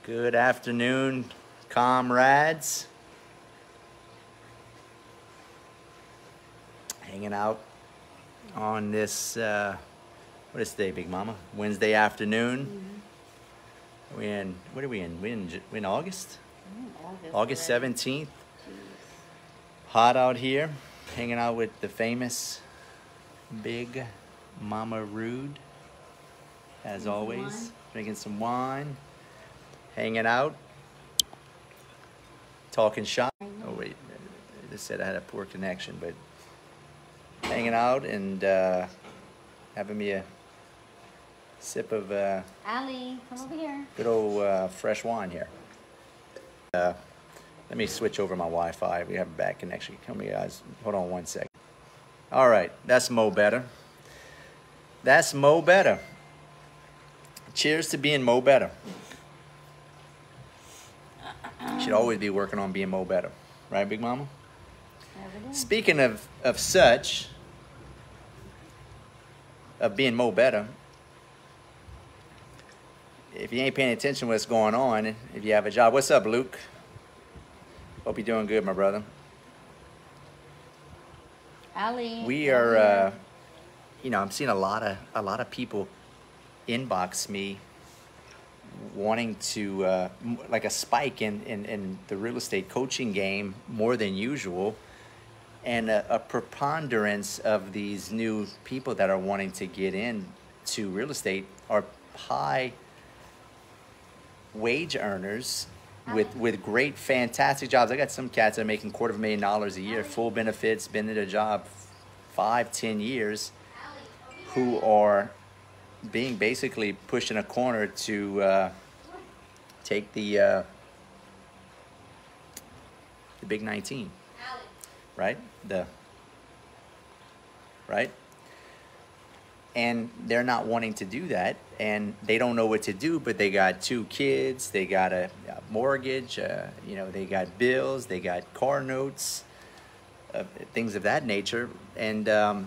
Good afternoon, comrades. Hanging out on this, what is today, Big Mama? Wednesday afternoon. Mm-hmm. We in, what are we in? We in August? August 17th. Hot out here. Hanging out with the famous Big Mama Rood. As always, drinking some wine. Hanging out, talking shop. Oh wait, I just said I had a poor connection, but hanging out and having me a sip of Allie, come over here. good old fresh wine here. Let me switch over my Wi-Fi. We have a bad connection. Come here, guys. Hold on one second. All right, that's Mo better. That's Mo better. Cheers to being Mo better. Should always be working on being Mo better, right, Big Mama? Speaking of being Mo better, if you ain't paying attention to what's going on, if you have a job, what's up, Luke? Hope you're doing good, my brother. Allie, We are, you know, I'm seeing a lot of people inbox me wanting to like a spike in the real estate coaching game more than usual, and a preponderance of these new people that are wanting to get into real estate are high wage earners with great fantastic jobs. I got some cats that are making $250,000 a year, full benefits, been at a job 5-10 years, who are being basically pushed in a corner to take the big 19, right? Right? And they're not wanting to do that, and they don't know what to do, but they got 2 kids, they got a mortgage, you know, they got bills, they got car notes, things of that nature, and I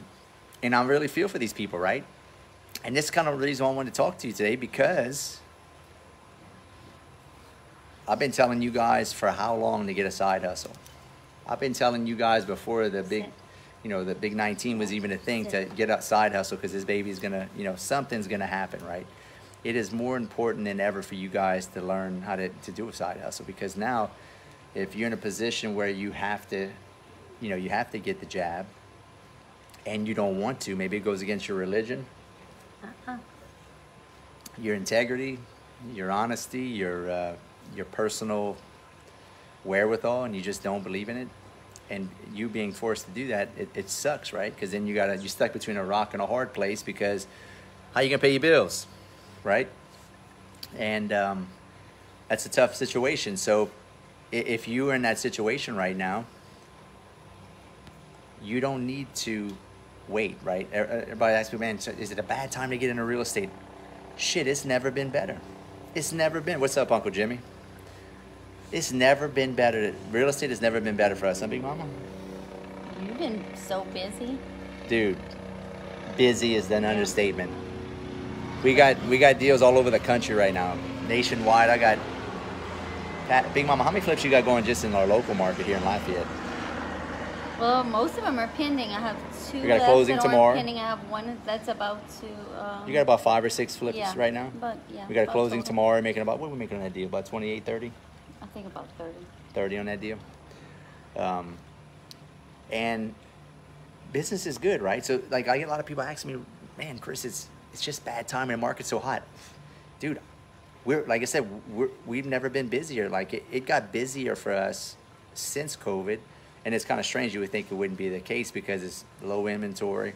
really feel for these people, right? And this is kind of the reason why I wanted to talk to you today, because I've been telling you guys for how long to get a side hustle. I've been telling you guys before the big, you know, the big 19 was even a thing, to get a side hustle, because this baby's gonna, you know, something's gonna happen, right? It is more important than ever for you guys to learn how to do a side hustle, because now if you're in a position where you have to, you know, you have to get the jab and you don't want to, maybe it goes against your religion, your integrity, your honesty, your personal wherewithal, and you just don't believe in it, and you being forced to do that, it sucks, right? Because then you're stuck between a rock and a hard place, because how you gonna pay your bills, right? And that's a tough situation. So if you are in that situation right now, you don't need to wait, right? Everybody asks me, man, is it a bad time to get into real estate? Shit, it's never been better. It's never been. What's up, Uncle Jimmy? It's never been better. Real estate has never been better for us, huh, Big Mama? You've been so busy. Dude, busy is an understatement. We got deals all over the country right now, nationwide. I got, Big Mama, how many flips you got going just in our local market here in Lafayette? Well, most of them are pending. I have 2 We got a left closing that tomorrow. are pending. I have one that's about to. You got about 5 or 6 flips right now? But yeah. We got a about closing total. tomorrow, making about, what are we making on that deal? About 28, 30? I think about 30. 30 on that deal. And business is good, right? So like, I get a lot of people asking me, man, Chris, it's just bad time and the market's so hot. Dude, like I said, we've never been busier. Like it got busier for us since COVID. And it's kind of strange. You would think it wouldn't be the case, because it's low inventory,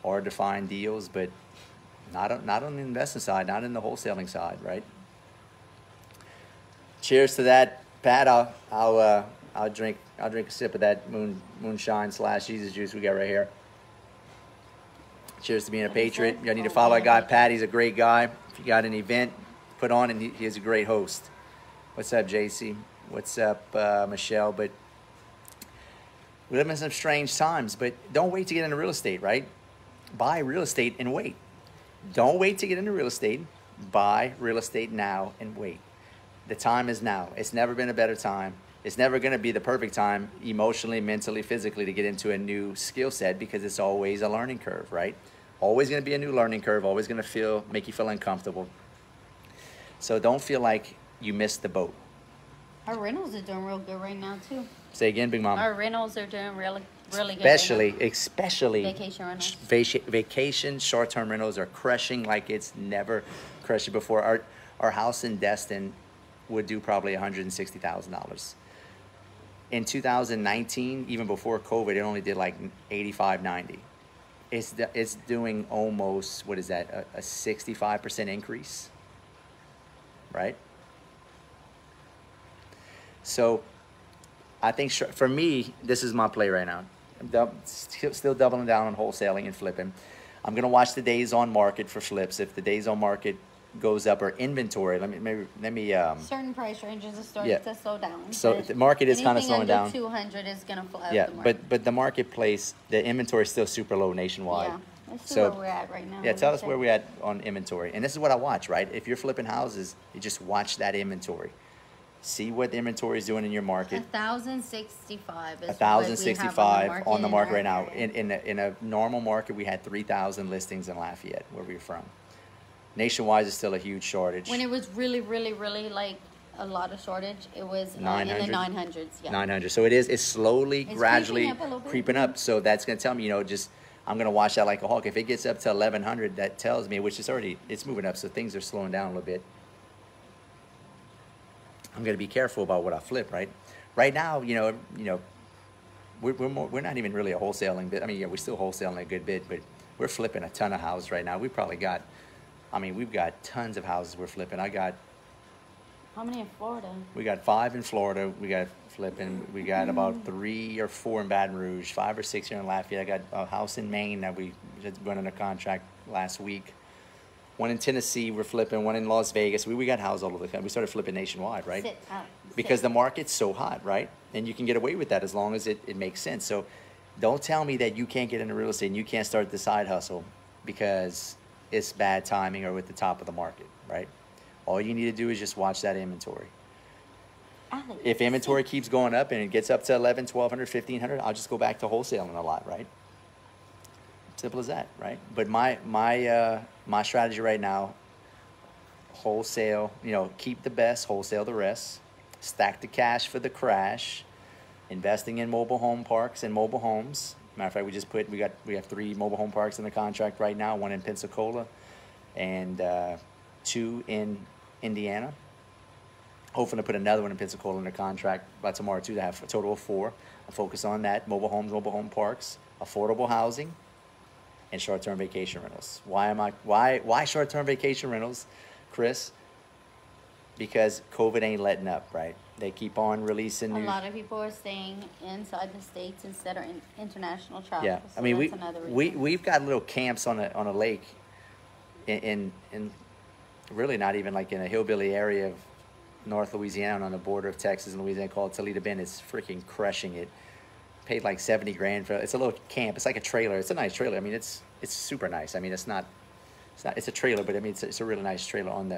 hard to find deals, but not on the investment side, not in the wholesaling side, right? Cheers to that, Pat. I'll drink a sip of that moonshine / Jesus juice we got right here. Cheers to being a patriot. You need to follow that guy, Pat. He's a great guy. If you got an event, put on, and he is a great host. What's up, JC? What's up, Michelle? But we live in some strange times, but don't wait to get into real estate, right? Buy real estate and wait. Don't wait to get into real estate. Buy real estate now and wait. The time is now. It's never been a better time. It's never going to be the perfect time emotionally, mentally, physically to get into a new skill set because it's always a learning curve, right? Always going to be a new learning curve, always going to make you feel uncomfortable. So don't feel like you missed the boat. Our rentals are doing real good right now too. Say again, Big Mom. Our rentals are doing really good. Especially vacation rentals. Vacation short-term rentals are crushing like it's never crushed before. Our house in Destin would do probably $160,000. In 2019, even before COVID, it only did like 85, 90. It's doing almost, what is that, a 65% increase, right? So I think for me, this is my play right now. I'm still doubling down on wholesaling and flipping. I'm gonna watch the days on market for flips. If the days on market goes up or inventory, let me certain price ranges are starting to slow down. So the market is kind of slowing down. 200 is gonna fly Yeah, up the market. but the marketplace, the inventory is still super low nationwide. Yeah, let's see where we're at right now. Yeah, tell us where we're at on inventory. And this is what I watch, right? If you're flipping houses, you just watch that inventory. See what the inventory is doing in your market. 1,065 is 1,065 on the market right now. area. In a normal market, we had 3,000 listings in Lafayette, where we're from. Nationwide is still a huge shortage. When it was really, really, really like a lot of shortage, it was in the 900s. Yeah. 900. So it's slowly, gradually creeping up. So that's going to tell me, you know, just I'm going to watch that like a hawk. If it gets up to 1,100, that tells me, which is already, it's moving up. So things are slowing down a little bit. I'm going to be careful about what I flip, right? Right now, you know, we're not even really a wholesaling bit. I mean, yeah, we're still wholesaling a good bit, but we're flipping a ton of houses right now. We probably got, I mean, we've got tons of houses we're flipping. How many in Florida? We got 5 in Florida. We got flipping. We got about 3 or 4 in Baton Rouge, 5 or 6 here in Lafayette. I got a house in Maine that we just went under contract last week. 1 in Tennessee, we're flipping. 1 in Las Vegas. We got houses all over the country. We started flipping nationwide, right? Because the market's so hot, right? And you can get away with that as long as it makes sense. So don't tell me that you can't get into real estate and you can't start the side hustle because it's bad timing or with the top of the market, right? All you need to do is just watch that inventory. If inventory keeps going up and it gets up to 1,100, 1,200, 1,500, I'll just go back to wholesaling a lot, right? Simple as that, right? But my strategy right now, wholesale, you know, keep the best, wholesale the rest, stack the cash for the crash, investing in mobile home parks and mobile homes. Matter of fact, we have 3 mobile home parks in the contract right now, 1 in Pensacola and 2 in Indiana. Hoping to put another one in Pensacola under contract by tomorrow too, to have a total of 4. I'll focus on that, mobile homes, mobile home parks, affordable housing, and short-term vacation rentals. Why short-term vacation rentals, Chris? Because COVID ain't letting up, right? They keep on releasing new. A lot of people are staying inside the states instead of international travel. Yeah, so I mean we've got little camps on a lake, in really not even like in a hillbilly area of North Louisiana on the border of Texas and Louisiana called Toledo Bend. It's freaking crushing it. Paid like 70 grand for it. It's a little camp. It's like a trailer. It's a nice trailer. I mean, it's super nice. I mean, it's a trailer, but I mean, it's a really nice trailer on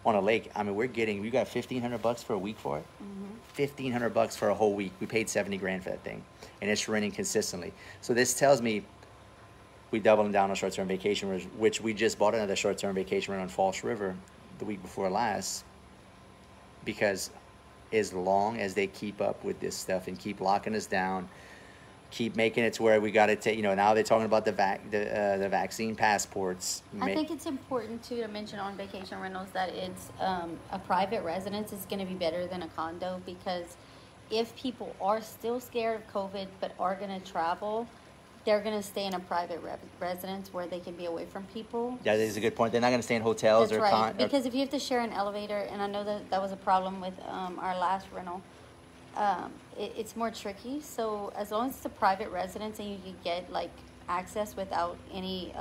a lake. I mean, we got $1,500 for a week for it. $1,500 for a whole week. We paid 70 grand for that thing, and it's renting consistently. So this tells me we doubling down on short-term vacation rentals, which we just bought another short-term vacation rental on False River the week before last, because as long as they keep up with this stuff and keep locking us down, keep making it to where we got to take, you know, now they're talking about the vaccine passports. I think it's important too to mention on vacation rentals that it's a private residence is going to be better than a condo, because if people are still scared of COVID but are going to travel, they're going to stay in a private residence where they can be away from people. That is a good point. They're not going to stay in hotels. That's right. Because if you have to share an elevator, and I know that was a problem with our last rental, it's more tricky. So as long as it's a private residence and you can get like access without any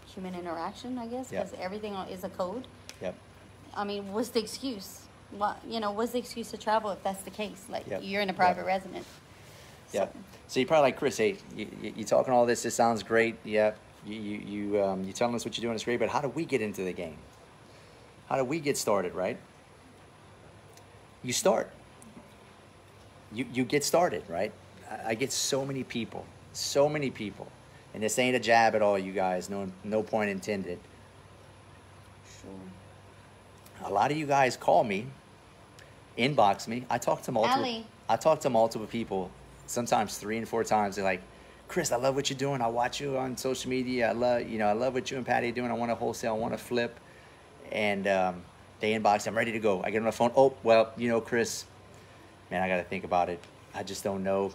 human interaction, I guess, because everything is a code. Yep. I mean, what's the excuse? What's the excuse to travel if that's the case? Like you're in a private residence. So. Yeah. So you're probably like, Chris, hey, you talking all this, it sounds great. Yeah. You telling us what you're doing is great, but how do we get into the game? How do we get started, right? you start. You get started, right? I get so many people, and this ain't a jab at all, you guys. No point intended. Sure. A lot of you guys call me, inbox me. I talk to multiple people, sometimes 3 and 4 times. They're like, Chris, I love what you're doing. I watch you on social media. I love what you and Patty are doing. I want to wholesale. I want to flip. And they inbox. I'm ready to go. I get on the phone. Oh, well, Chris, man, I got to think about it. I just don't know.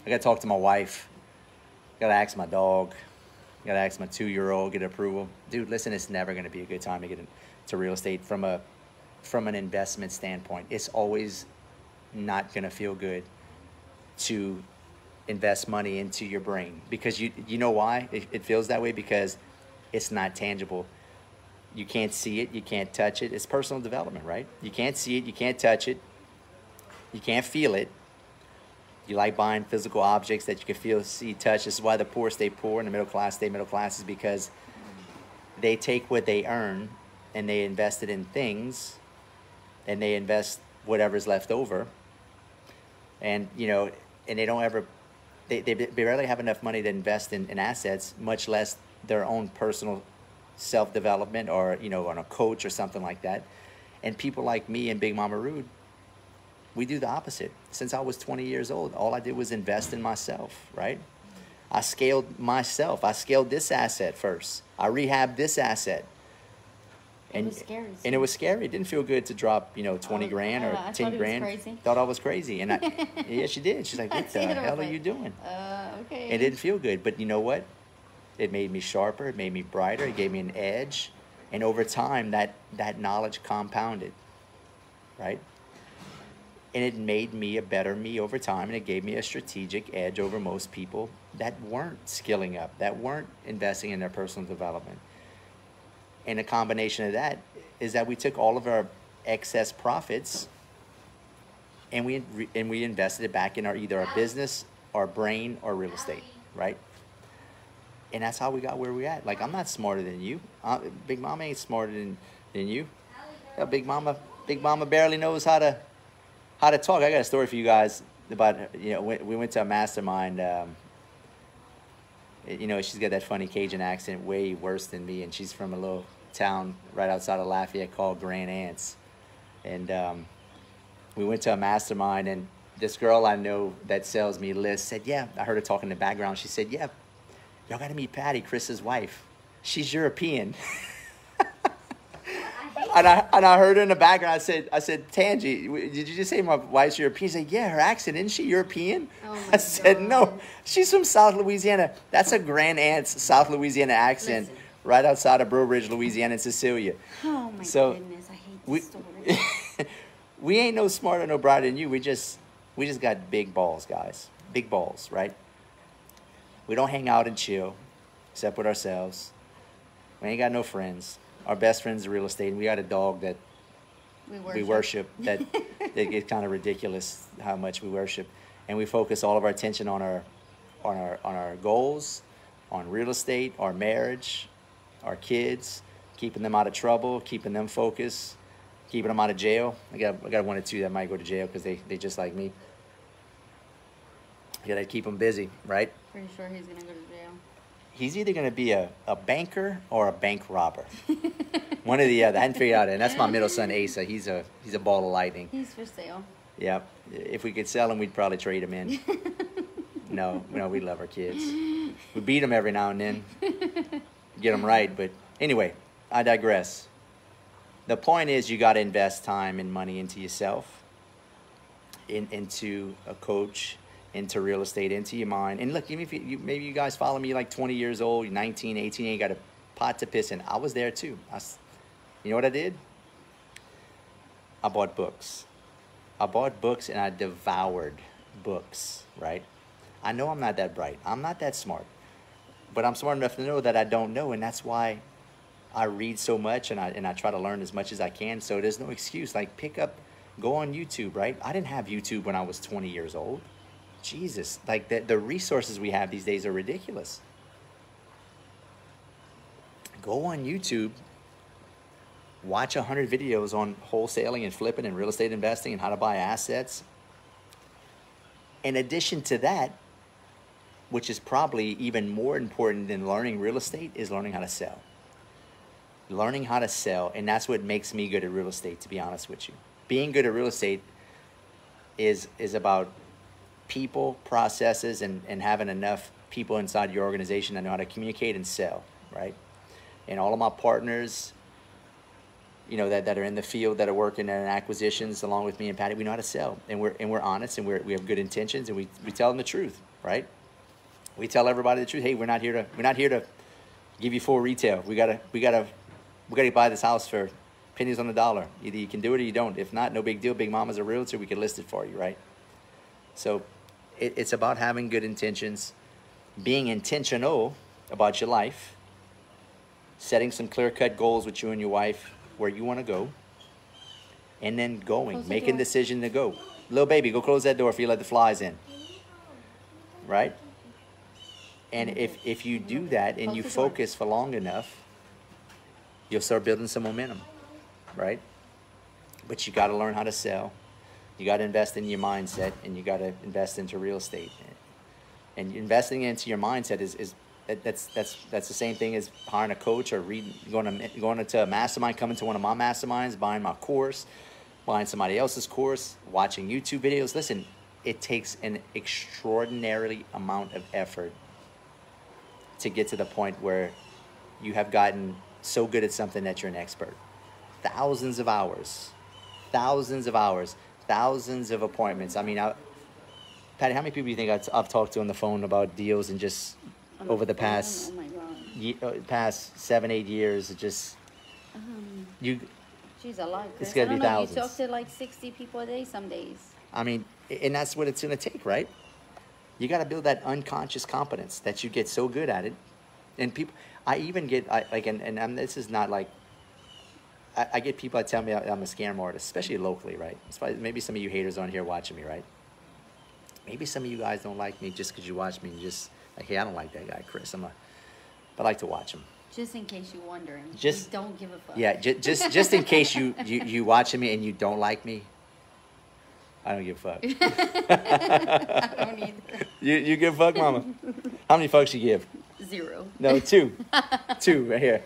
I got to talk to my wife. Got to ask my dog. Got to ask my 2-year-old, get approval. Dude, listen, it's never going to be a good time to get into real estate from an investment standpoint. It's always not going to feel good to invest money into your brain, because you know why it feels that way? Because it's not tangible. You can't see it, you can't touch it. It's personal development, right? You can't see it, you can't touch it, you can't feel it. You like buying physical objects that you can feel, see, touch. This is why the poor stay poor and the middle class stay middle class, is because they take what they earn and they invest it in things, and they invest whatever's left over, and and they don't ever, they barely have enough money to invest in assets, much less their own personal self-development, or on a coach or something like that. And people like me and Big Mama Rood, we do the opposite. Since I was 20 years old, all I did was invest in myself, right? I scaled myself. I scaled this asset first. I rehabbed this asset. And it was scary. And it was scary. It didn't feel good to drop, 20 grand or 10 grand. Crazy. Thought I was crazy. And yeah, she did. She's like, what the hell are you doing? Okay. It didn't feel good. But you know what? It made me sharper. It made me brighter. It gave me an edge. And over time, that knowledge compounded, right? And it made me a better me over time. And it gave me a strategic edge over most people that weren't skilling up, that weren't investing in their personal development. And a combination of that is that we took all of our excess profits and we invested it back in either our business, our brain, or real estate, right? And that's how we got where we're at. Like, I'm not smarter than you. Big Mama ain't smarter than you. Yeah, Big Mama barely knows how to talk. I got a story for you guys about, we went to a mastermind. She's got that funny Cajun accent, way worse than me, and she's from a little town right outside of Lafayette called Grand Anse. And we went to a mastermind, and this girl I know that sells me lists said, yeah, I heard her talking in the background. She said, yeah, y'all got to meet Patty, Chris's wife. She's European. And I heard her in the background. I said, Tangi, did you just say my wife's European? She said, yeah, her accent, isn't she European? I said, no, she's from South Louisiana. That's a Grand Anse, South Louisiana accent. Listen. Right outside of Breaux Ridge, Louisiana, and Cecilia. Oh my goodness, I hate this story. We ain't no smarter, no brighter than you. We just got big balls, guys. Big balls, right? We don't hang out and chill, except with ourselves. We ain't got no friends. Our best friend's real estate, and we got a dog that we worship. That it's kind of ridiculous how much we worship, and we focus all of our attention on our goals, on real estate, our marriage, our kids, keeping them out of trouble, keeping them focused, keeping them out of jail. I got 1 or 2 that might go to jail because they just like me. You gotta keep them busy, right? Pretty sure he's gonna go to jail. He's either going to be a banker or a bank robber. One or the other. I hadn't figured out it. And that's my middle son, Asa. He's a ball of lightning. He's for sale. Yeah. If we could sell him, we'd probably trade him in. No, we love our kids. We beat them every now and then. Get them right. But anyway, I digress. The point is, you got to invest time and money into yourself, into a coach, into real estate, into your mind. And look, even if maybe you guys follow me like 20 years old, you're 19, 18, you got a pot to piss in. I was there too. You know what I did? I bought books. I bought books and I devoured books, right? I know I'm not that bright. I'm not that smart. But I'm smart enough to know that I don't know, and that's why I read so much and I try to learn as much as I can. So there's no excuse. Like, go on YouTube, right? I didn't have YouTube when I was 20 years old. Jesus, like the resources we have these days are ridiculous. Go on YouTube watch 100 videos on wholesaling and flipping and real estate investing and how to buy assets. In addition to that, which is probably even more important than learning real estate, is learning how to sell. Learning how to sell, and that's what makes me good at real estate, to be honest with you. Being good at real estate is about people, processes, and having enough people inside your organization that know how to communicate and sell, right? And all of my partners, you know, that are in the field, that are working in acquisitions along with me and Patty, we know how to sell, and we're honest, and we have good intentions, and we tell them the truth, right? We tell everybody the truth. Hey, we're not here to give you full retail. We gotta buy this house for pennies on the dollar. Either you can do it or you don't. If not, no big deal. Big Mama's a realtor. We can list it for you, right? So it's about having good intentions, being intentional about your life, setting some clear-cut goals with you and your wife where you want to go, and then going, making a decision to go. Little baby, go close that door if you let the flies in, right? And if you do that and you focus for long enough, you'll start building some momentum, right? But you got to learn how to sell. You got to invest in your mindset, and you got to invest into real estate. And investing into your mindset that's the same thing as hiring a coach or going into a mastermind, coming to one of my masterminds, buying my course, buying somebody else's course, watching YouTube videos. Listen, it takes an extraordinary amount of effort to get to the point where you have gotten so good at something that you're an expert. Thousands of hours, thousands of appointments. I mean, Patty, how many people do you think I've talked to on the phone about deals and just over the past past 7-8 years? It just Geez, a lot. It's got to be thousands. You talk to like 60 people a day some days. I mean, and that's what it's going to take, right? You got to build that unconscious competence that you get so good at it. And people, I even get, this is not like, I get people that tell me I'm a scam artist, especially locally, right? Maybe some of you haters on here watching me, right? Maybe some of you guys don't like me just because you watch me and just like, hey, I don't like that guy, Chris. But I like to watch him. Just in case you're wondering. Just we don't give a fuck. Yeah, just in case you watching me and you don't like me. I don't give a fuck. I don't either. You give a fuck, Mama? How many fucks you give? 0. No, 2. 2 right here.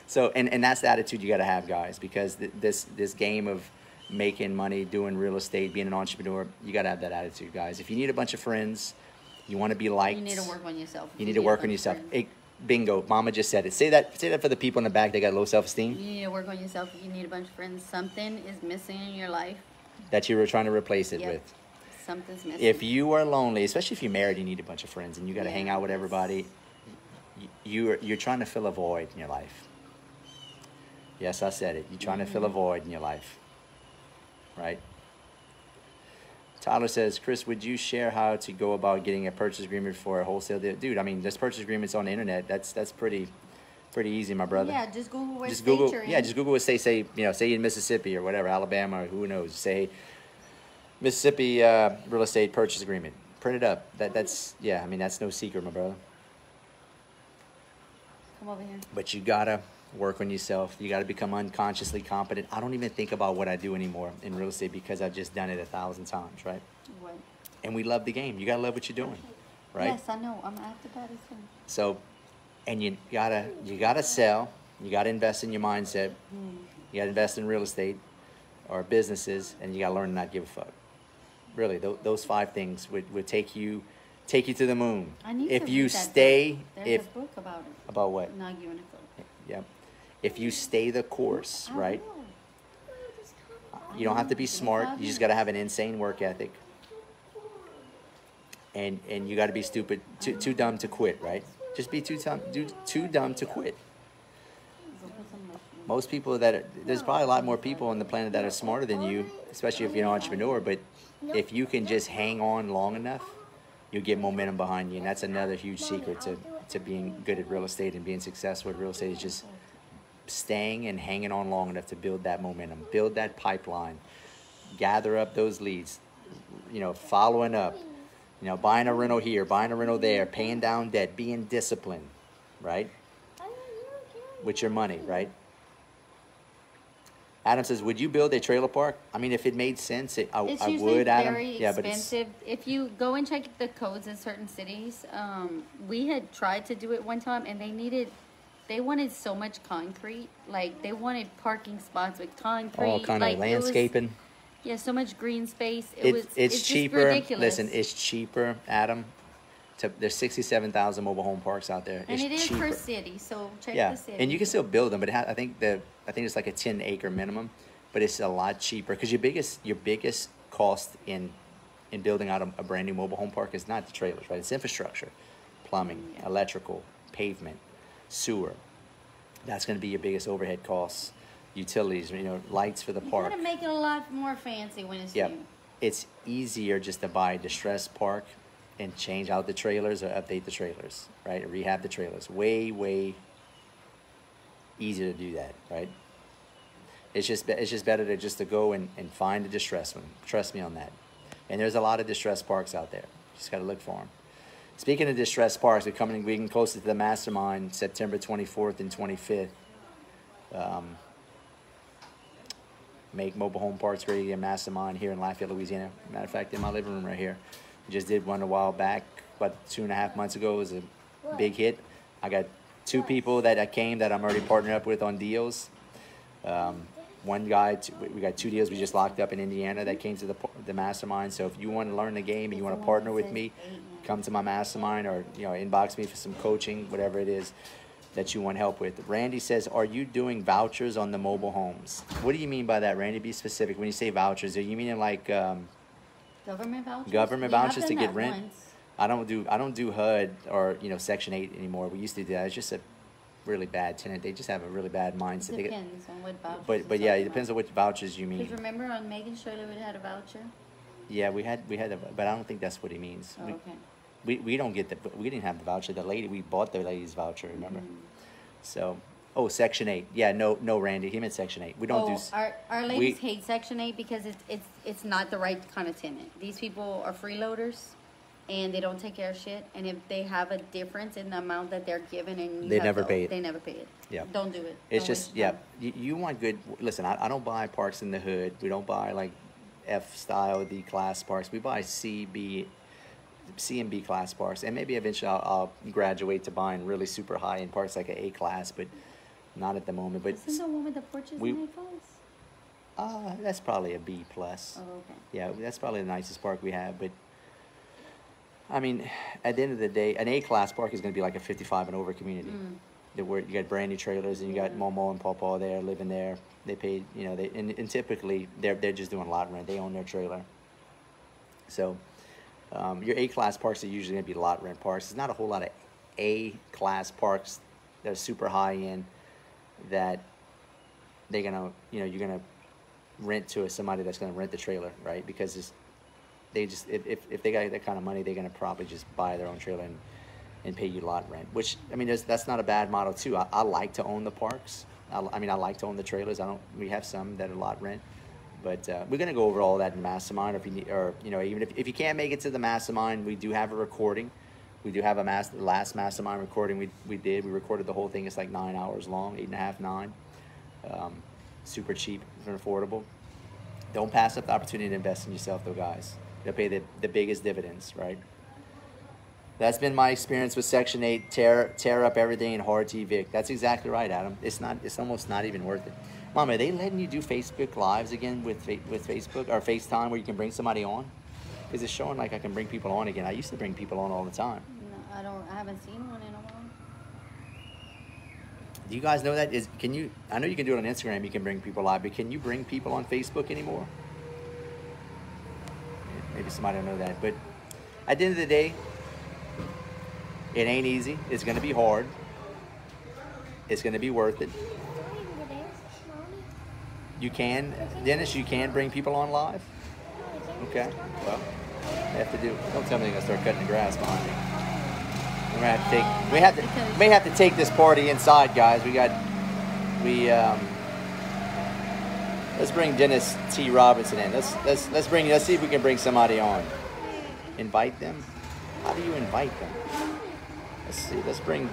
So, and that's the attitude you got to have, guys, because this game of making money, doing real estate, being an entrepreneur, you got to have that attitude, guys. If you need a bunch of friends, you want to be liked. You need to work on yourself. You need to work on yourself. Bingo, Mama just said it. Say that for the people in the back that got low self-esteem. You need to work on yourself. If you need a bunch of friends, something is missing in your life that you were trying to replace it with. Something's missing. If you are lonely, especially if you're married, you need a bunch of friends and you got to hang out with everybody. You're trying to fill a void in your life. Yes, I said it. You're trying to fill a void in your life, right? Tyler says, Chris, would you share how to go about getting a purchase agreement for a wholesale deal? Dude, I mean, there's purchase agreements on the internet. That's pretty easy, my brother. Yeah, just Google what state you're in. Yeah, just Google what state, say in Mississippi or whatever, Alabama, or who knows. Say Mississippi real estate purchase agreement. Print it up. That's no secret, my brother. Come over here. But you gotta work on yourself. You gotta become unconsciously competent. I don't even think about what I do anymore in real estate because I've just done it 1,000 times, right? What? And we love the game. You gotta love what you're doing, right? Yes, I know. I'm after that as well. So, and you gotta sell. You gotta invest in your mindset. You gotta invest in real estate or businesses, and you gotta learn to not give a fuck. Really, those 5 things would take you to the moon. I need if to you read that stay, book. There's a book about it. About what? Not giving a fuck. Yep. If you stay the course, right? You don't have to be smart. You just got to have an insane work ethic. And you got to be stupid, too dumb to quit, right? Just be too dumb to quit. Most people there's probably a lot more people on the planet that are smarter than you, especially if you're an entrepreneur. But if you can just hang on long enough, you'll get momentum behind you. And that's another huge secret to being good at real estate and being successful at real estate is just staying and hanging on long enough to build that momentum, build that pipeline, gather up those leads, following up, buying a rental here, buying a rental there, paying down debt, being disciplined, right? With your money, right? Adam says, would you build a trailer park? I mean, if it made sense, I usually would, Adam. very Yeah, but it's, expensive. If you go and check the codes in certain cities, we had tried to do it one time, and they wanted so much concrete. Like, they wanted parking spots with concrete. all kind of landscaping. Yeah, so much green space. It's cheaper. Just ridiculous. Listen, it's cheaper, Adam. There's 67,000 mobile home parks out there. And it's it is cheaper. per city, so check Yeah, the city. and you can still build them, but I think it's like a 10-acre minimum, but it's a lot cheaper because your biggest cost in building out a brand new mobile home park is not the trailers, right? It's infrastructure, plumbing, electrical, pavement, sewer. That's going to be your biggest overhead costs. Utilities, lights for the park. You gotta make it a lot more fancy when it's new. It's easier just to buy a distressed park and change out the trailers or update the trailers, right? Or rehab the trailers. Way, way easier to do that, right? It's just better to go and find a distressed one. Trust me on that. And there's a lot of distressed parks out there. Just got to look for them. Speaking of distressed parks, we're getting closer to the Mastermind, September 24th and 25th. Make mobile home parks great again, Mastermind here in Lafayette, Louisiana. Matter of fact, in my living room right here. We just did one a while back, about 2.5 months ago. It was a big hit. I got 2 people that came that I'm already partnered up with on deals. One guy, we got 2 deals we just locked up in Indiana that came to the Mastermind. So if you want to learn the game and you want to partner with me, come to my Mastermind or inbox me for some coaching, whatever it is that you want help with. Randy says, are you doing vouchers on the mobile homes? What do you mean by that, Randy? Be specific. When you say vouchers, are you meaning like government vouchers? Government vouchers to get rent? Once. I don't do HUD or Section 8 anymore. We used to do that. It's just a really bad tenant. They just have a really bad mindset. It depends on what vouchers. But yeah, it depends on which vouchers you mean. Because remember on Megan's trailer we had a voucher? Yeah, we had but I don't think that's what he means. Oh, okay. We don't get we didn't have the voucher. The lady, we bought the lady's voucher, remember? So, Section 8. Yeah, no, Randy, he meant Section 8. We don't do. Our ladies hate Section 8 because it's not the right kind of tenant. These people are freeloaders, and they don't take care of shit. And if they have a difference in the amount that they're given, and they never pay it. They never pay it. Yeah. Don't do it. It's just You want good. Listen, I don't buy parks in the hood. We don't buy like F style D class parks. We buy C and B class parks, and maybe eventually I'll graduate to buying really super high end parks like an A class, but not at the moment. But isn't the one with the porches in A class? That's probably a B plus. Oh, okay. Yeah, that's probably the nicest park we have. But I mean, at the end of the day, an A class park is going to be like a 55 and over community. Where you got brand new trailers and you got Momo and Pawpaw there living there. They paid, and typically they're just doing lot rent. They own their trailer. So. Your A-class parks are usually going to be lot rent parks. There's not a whole lot of A-class parks that are super high-end that they're going to, you're going to rent to somebody that's going to rent the trailer, right? Because if they got that kind of money, they're going to probably just buy their own trailer and pay you lot rent, which, I mean, that's not a bad model, too. I like to own the parks. I like to own the trailers. We have some that are lot rent. But we're going to go over all that in Mastermind. Even if you can't make it to the Mastermind, we do have a recording. We do have the last Mastermind recording we did. We recorded the whole thing. It's like 9 hours long, 8.5, 9. Super cheap and affordable. Don't pass up the opportunity to invest in yourself, though, guys. You'll pay the biggest dividends, right? That's been my experience with Section 8. Tear up everything and hard to evict. That's exactly right, Adam. It's almost not even worth it. Mom, are they letting you do Facebook Lives again with Facebook or FaceTime where you can bring somebody on? Because it's showing like I can bring people on again. I used to bring people on all the time. No, I haven't seen one in a while. Do you guys know that? I know you can do it on Instagram. You can bring people live, but can you bring people on Facebook anymore? Maybe somebody don't know that. But at the end of the day, it ain't easy. It's going to be hard. It's going to be worth it. You can, Dennis, you can bring people on live? Okay, well, I have to do, don't tell me they're going to start cutting the grass behind me. We have to take this party inside, guys. Let's bring Dennis T. Robinson in. Let's see if we can bring somebody on. Invite them? How do you invite them? Let's see, let's bring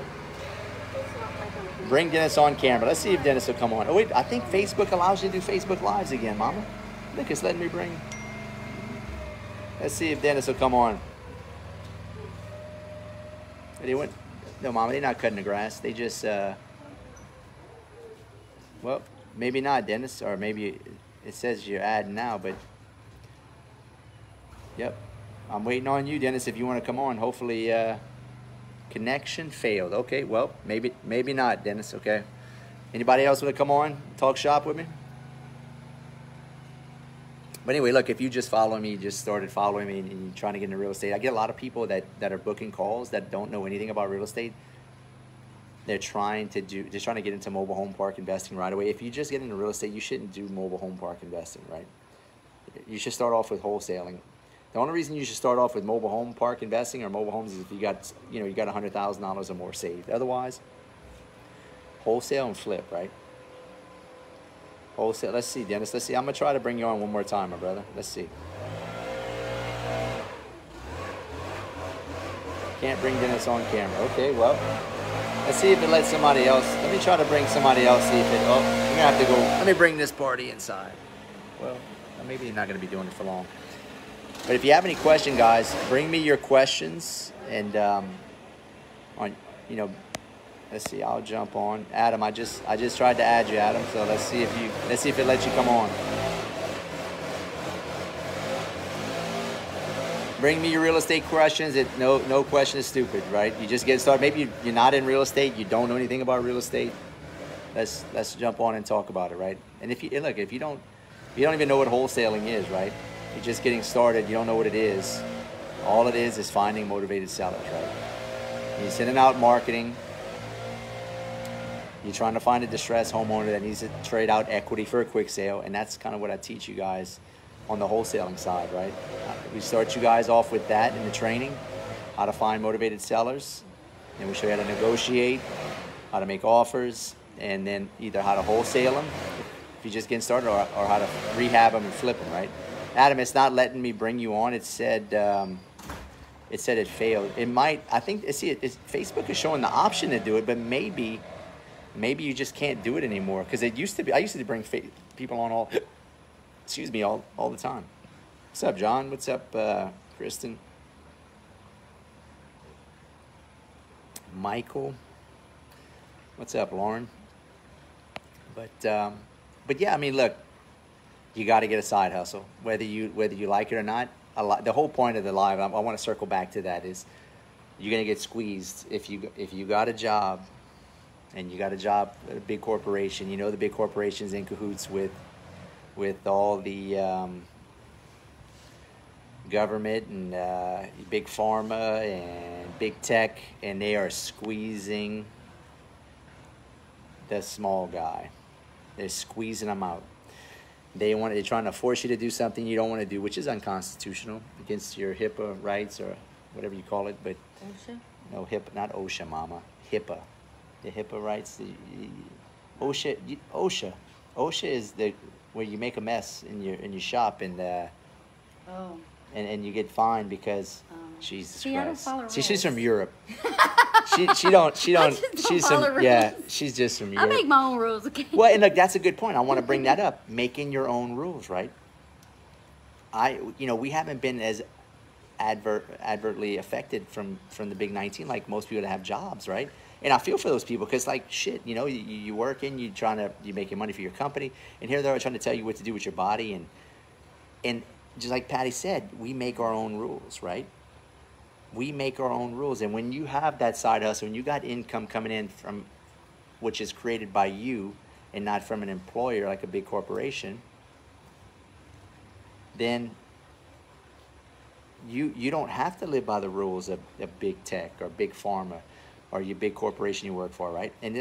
Bring Dennis on camera. Let's see if Dennis will come on. Oh, wait, I think Facebook allows you to do Facebook Lives again, Mama. I think it's letting me bring. Let's see if Dennis will come on. They went. No, Mama, they're not cutting the grass. They just, well, maybe not, Dennis, or maybe it says you're adding now, but, yep. I'm waiting on you, Dennis, if you want to come on. Hopefully, connection failed. Okay, well, maybe not, Dennis, okay. Anybody else want to come on, talk shop with me? But anyway, look, if you just follow me, you just started following me and you're trying to get into real estate, I get a lot of people that are booking calls that don't know anything about real estate. They're trying to get into mobile home park investing right away. If you just get into real estate, you shouldn't do mobile home park investing, right? You should start off with wholesaling. The only reason you should start off with mobile home park investing or mobile homes is if you got $100,000 or more saved. Otherwise, wholesale and flip, right? Wholesale. Let's see, Dennis. Let's see. I'm gonna try to bring you on one more time, my brother. Let's see. Can't bring Dennis on camera. Okay, well, let's see if it lets somebody else. Let me try to bring somebody else. See if it. Oh, we're gonna have to go. Let me bring this party inside. Well, maybe you're not gonna be doing it for long. But if you have any question, guys, bring me your questions and let's see. I'll jump on. Adam, I just tried to add you, Adam. So let's see if it lets you come on. Bring me your real estate questions. No question is stupid, right? You just get started. Maybe you're not in real estate. You don't know anything about real estate. Let's jump on and talk about it, right? And if you don't even know what wholesaling is, right? You're just getting started. You don't know what it is. All it is finding motivated sellers, right? You're sending out marketing. You're trying to find a distressed homeowner that needs to trade out equity for a quick sale, and that's kind of what I teach you guys on the wholesaling side, right? We start you guys off with that in the training, how to find motivated sellers, and we show you how to negotiate, how to make offers, and then either how to wholesale them if you're just getting started, or how to rehab them and flip them, right? Adam, it's not letting me bring you on. It said it failed. It might. I think. Facebook is showing the option to do it, but maybe you just can't do it anymore because it used to be. I used to bring people on all the time. What's up, John? What's up, Kristen? Michael. What's up, Lauren? But yeah, I mean, look, you got to get a side hustle, whether you like it or not. The whole point of the live, I want to circle back to that, is you're gonna get squeezed if you got a job, and you got a job at a big corporation. You know the big corporation's in cahoots with all the government and big pharma and big tech, and they are squeezing the small guy. They're squeezing them out. They're trying to force you to do something you don't want to do, which is unconstitutional, against your HIPAA rights or whatever you call it. But OSHA? No, HIPAA, not OSHA, Mama. HIPAA. The HIPAA rights. OSHA is where you make a mess in your shop and and you get fined because Jesus Christ. I don't follow rules. See, she's from Europe. She don't. She's from she's just from Europe. I make my own rules, okay? Well, and look, that's a good point. I want to bring that up. Making your own rules, right? We haven't been as advertly affected from the big 19 like most people that have jobs, right? And I feel for those people because, like, shit, you working, you making money for your company, and here they are trying to tell you what to do with your body, and just like Patty said, we make our own rules, right? We make our own rules, and when you have that side hustle, when you got income coming in from, which is created by you and not from an employer like a big corporation, then you don't have to live by the rules of big tech or big pharma or your big corporation you work for, right? And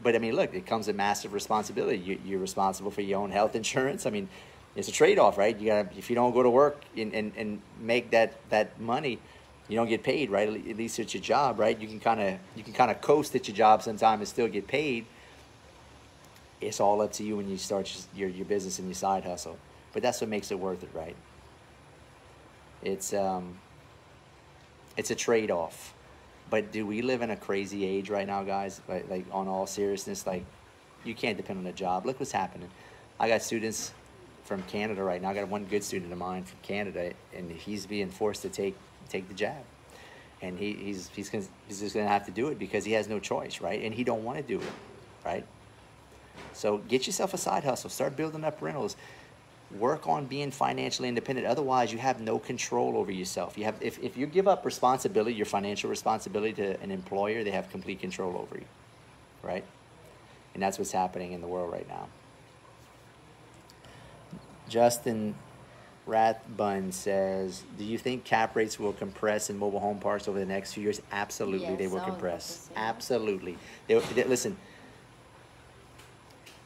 but I mean, look, it comes a massive responsibility. You're responsible for your own health insurance. I mean, it's a trade-off, right? If you don't go to work and make that money, you don't get paid, right? At least it's your job, right? You can kind of coast at your job sometimes and still get paid. It's all up to you when you start your business and your side hustle. But that's what makes it worth it, right? It's a trade-off. But do we live in a crazy age right now, guys? Like on all seriousness, like you can't depend on a job. Look what's happening. I got students from Canada right now. I got one good student of mine from Canada, and he's being forced to take the jab, and he's just gonna have to do it because he has no choice, right? And he don't want to do it, right? So get yourself a side hustle. Start building up rentals. Work on being financially independent. Otherwise, you have no control over yourself. You have if you give up responsibility, your financial responsibility to an employer, they have complete control over you, right? And that's what's happening in the world right now. Justin Rathbun says, do you think cap rates will compress in mobile home parks over the next few years? Absolutely, Yes, they will I was about compress. to say that. Absolutely. Listen,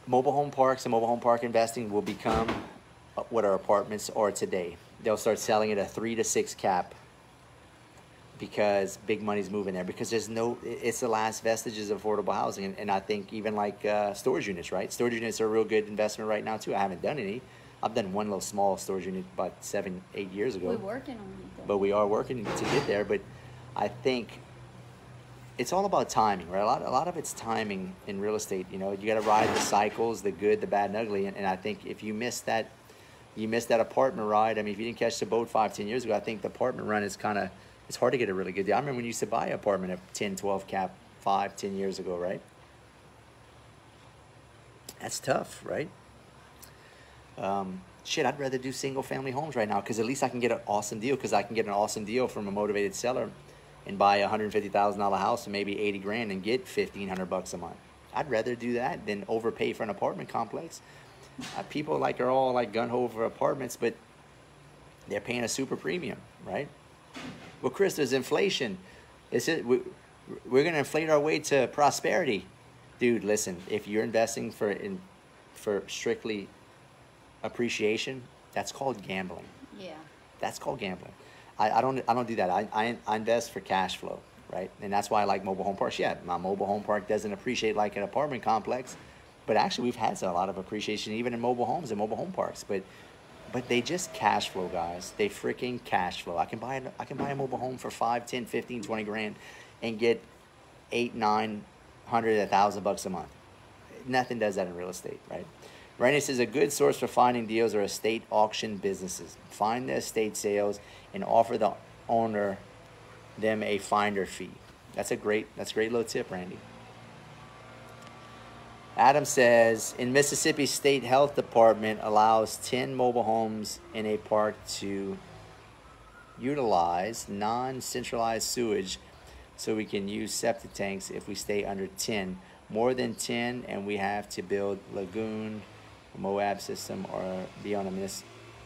mobile home parks and mobile home park investing will become what our apartments are today. They'll start selling at a 3 to 6 cap because big money's moving there, because it's the last vestiges of affordable housing. And I think even like storage units, right? Storage units are a real good investment right now too. I haven't done any. I've done one little small storage unit about 7-8 years ago. We're working on it, though. But we are working to get there. But I think it's all about timing, right? A lot of it's timing in real estate. You know, you got to ride the cycles, the good, the bad, and ugly. And I think if you miss that apartment ride. I mean, if you didn't catch the boat 5-10 years ago, I think the apartment run is it's hard to get a really good deal. I remember when you used to buy an apartment at 10, 12 cap 5-10 years ago, right? That's tough, right? Shit, I'd rather do single family homes right now because at least I can get an awesome deal, because I can get an awesome deal from a motivated seller and buy a $150,000 house and maybe 80 grand and get $1,500 a month. I'd rather do that than overpay for an apartment complex. People are all like gun-ho for apartments, but they're paying a super premium, right? Well, Chris, there's inflation. We're going to inflate our way to prosperity. Dude, listen, if you're investing for strictly appreciation, that's called gambling. Yeah. That's called gambling. I don't do that. I invest for cash flow, right? And that's why I like mobile home parks. Yeah, my mobile home park doesn't appreciate like an apartment complex, but actually we've had a lot of appreciation even in mobile homes and mobile home parks. But they just cash flow, guys. They freaking cash flow. I can buy a mobile home for 5, 10, 15, 20 grand and get 8, 900, $1,000 a month. Nothing does that in real estate, right? Rennie says a good source for finding deals are estate auction businesses. Find the estate sales and offer the owner them a finder fee. That's a great little tip, Randy. Adam says, in Mississippi, State Health Department allows 10 mobile homes in a park to utilize non-centralized sewage so we can use septic tanks if we stay under 10. More than 10 and we have to build lagoon, Moab system, or be on a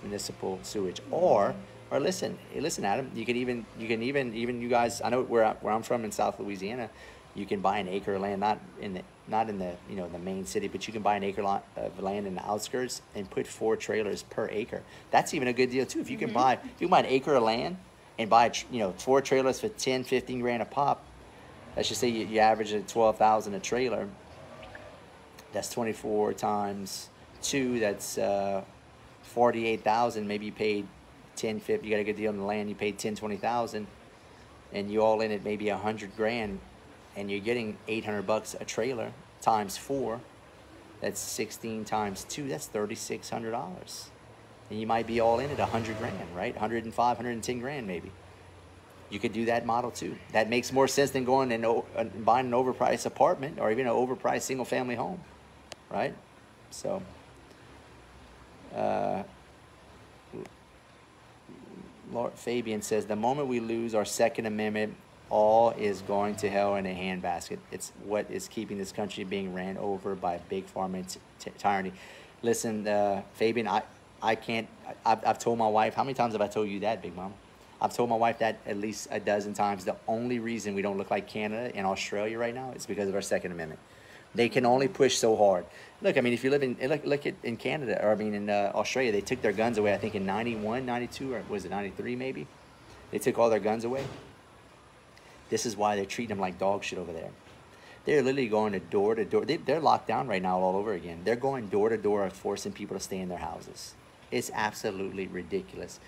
municipal sewage. Or listen, Adam, you can even you guys, I know where I'm from in South Louisiana, you can buy an acre of land, not in the the main city, but you can buy an acre of land in the outskirts and put 4 trailers per acre. That's even a good deal too. If you can buy an acre of land and buy 4 trailers for 10, 15 grand a pop. Let's just say you average at 12,000 a trailer. That's 24 times 2. That's 48,000. Maybe you paid 10, 50. You got a good deal on the land. You paid 10, 20,000, and you all in at maybe 100 grand, and you're getting $800 a trailer times 4. That's 16 times 2. That's $3,600, and you might be all in at 100 grand, right? 105, 110 grand maybe. You could do that model too. That makes more sense than going and buying an overpriced apartment or even an overpriced single-family home, right? So, Lord Fabian says, the moment we lose our Second Amendment, all is going to hell in a handbasket. It's what is keeping this country being ran over by big pharma and tyranny. Listen, Fabian, I can't. I've told my wife. How many times have I told you that, Big Mom? I've told my wife that at least a dozen times. The only reason we don't look like Canada and Australia right now is because of our Second Amendment. They can only push so hard. Look, I mean, if you live in Canada, or I mean in Australia, they took their guns away, I think in 91, 92, or was it 93 maybe? They took all their guns away. This is why they're treating them like dog shit over there. They're literally going door to door. They're locked down right now all over again. They're going door to door, forcing people to stay in their houses. It's absolutely ridiculous.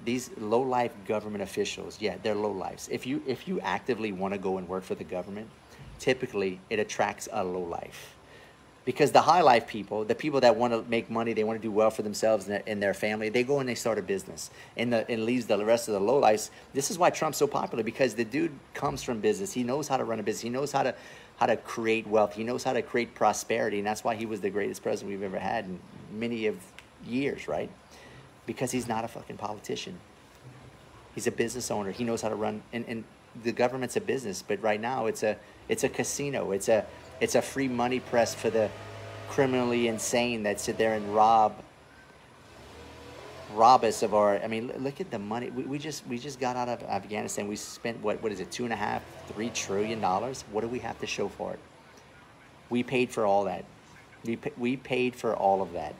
these low-life government officials, yeah, they're low-lives. If you actively want to go and work for the government, typically it attracts a low-life. Because the high life people, the people that want to make money, they want to do well for themselves and their family, they go and they start a business and leaves the rest of the low lives. This is why Trump's so popular, because the dude comes from business. He knows how to run a business. He knows how to create wealth. He knows how to create prosperity. And that's why he was the greatest president we've ever had in many of years, right? Because he's not a fucking politician. He's a business owner. He knows how to run, and the government's a business, but right now it's a casino. It's a free money press for the criminally insane that sit there and rob us of our. I mean, look at the money. We just got out of Afghanistan. We spent what is it, $2.5, $3 trillion? What do we have to show for it? We paid for all that. We paid for all of that,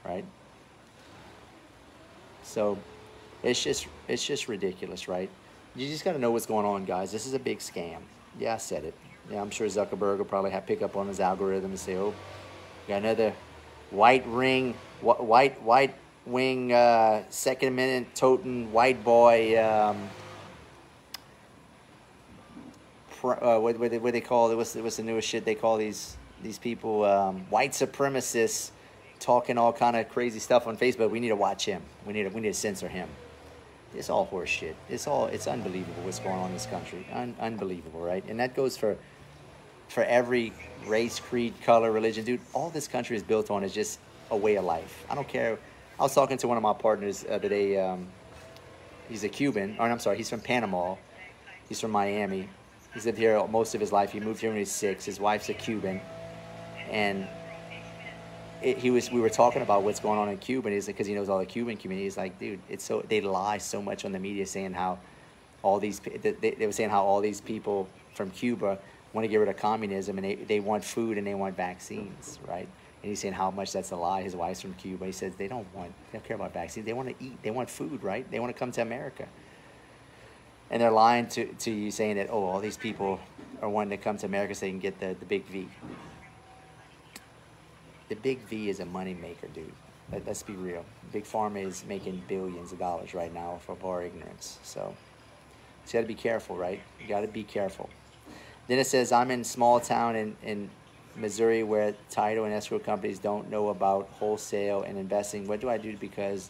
right? So it's just ridiculous, right? You just got to know what's going on, guys. This is a big scam. Yeah, I said it. Yeah, I'm sure Zuckerberg will probably pick up on his algorithm and say, "Oh, got another white wing, Second Amendment toting white boy." What they call it? What's the newest shit they call these people? White supremacists talking all kind of crazy stuff on Facebook. We need to watch him. We need to censor him. It's all horse shit. It's unbelievable what's going on in this country. Unbelievable, right? And that goes for every race, creed, color, religion. Dude, all this country is built on is just a way of life. I don't care. I was talking to one of my partners today. He's a Cuban, or I'm sorry, he's from Panama. He's from Miami. He's lived here most of his life. He moved here when he was 6. His wife's a Cuban. And we were talking about what's going on in Cuba, and he's like, because he knows all the Cuban community. He's like, dude, they lie so much on the media, saying how they were saying how all these people from Cuba want to get rid of communism, and they want food and they want vaccines, right? And he's saying how much that's a lie. His wife's from Cuba. He says they don't care about vaccines. They want to eat. They want food, right? They want to come to America. And they're lying to you, saying that, oh, all these people are wanting to come to America so they can get the big V. The big V is a money maker, dude. Let's be real. Big Pharma is making billions of dollars right now for our ignorance. So you got to be careful, right? You got to be careful. Then it says, I'm in small town in Missouri where title and escrow companies don't know about wholesale and investing. What do I do because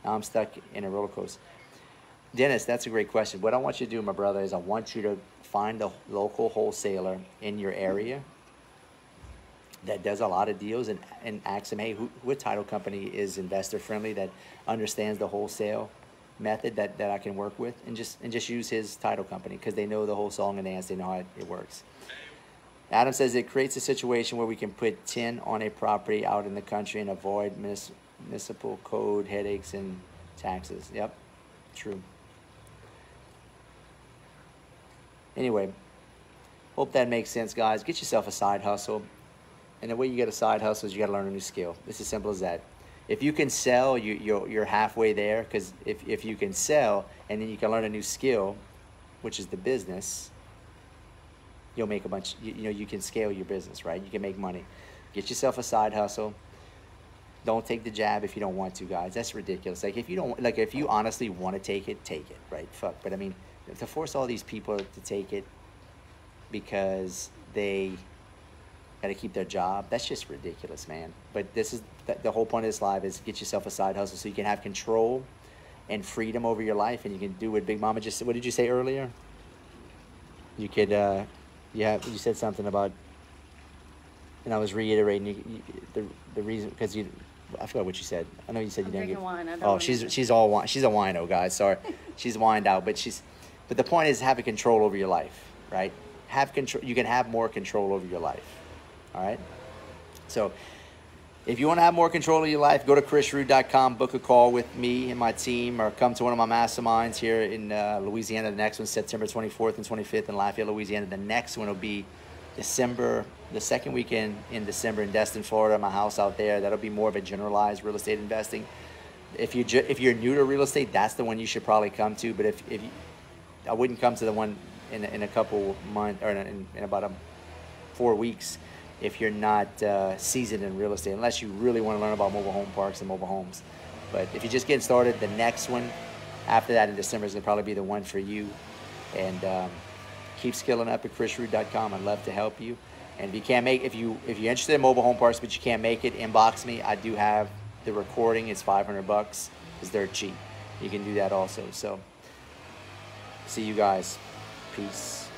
now I'm stuck in a roller coaster? Dennis, that's a great question. What I want you to do, my brother, is I want you to find a local wholesaler in your area that does a lot of deals and ask them, hey, what title company is investor friendly, that understands the wholesale method that I can work with, and just use his title company, because they know the whole song and dance. They know how it works. Adam says it creates a situation where we can put 10 on a property out in the country and avoid municipal code headaches and taxes. Yep, true. Anyway, hope that makes sense, guys. Get yourself a side hustle. And the way you get a side hustle is you got to learn a new skill. It's as simple as that. If you can sell, you're halfway there, because if you can sell and then you can learn a new skill, which is the business, you'll make a bunch. You can scale your business, right? You can make money. Get yourself a side hustle. Don't take the jab if you don't want to, guys. That's ridiculous. Like if you honestly want to take it, right? Fuck. But I mean, to force all these people to take it because they got to keep their job, that's just ridiculous, man. But this is the whole point of this live, is get yourself a side hustle so you can have control and freedom over your life, and you can do what Big Mama just said. What did you say earlier? You could, you said something about, and I was reiterating the reason, because I forgot what you said. I know you said you didn't get wine. She's all wine. She's a wino, guys. Sorry, she's wined out, but the point is having control over your life, right? Have control. You can have more control over your life. All right. So if you want to have more control of your life, go to chrisrood.com, book a call with me and my team, or come to one of my masterminds here in Louisiana. The next one's September 24th and 25th in Lafayette, Louisiana. The next one will be the second weekend in December in Destin, Florida, my house out there. That'll be more of a generalized real estate investing. If you're new to real estate, that's the one you should probably come to. But if I wouldn't come to the one in a couple months, or in about 4 weeks, if you're not seasoned in real estate, unless you really want to learn about mobile home parks and mobile homes. But if you're just getting started, the next one after that in December is gonna probably be the one for you. And keep skilling up at chrisrood.com. I'd love to help you. And if you can't make, if you're interested in mobile home parts but you can't make it, inbox me. I do have the recording. It's $500 because they're cheap. You can do that also. So see you guys. Peace.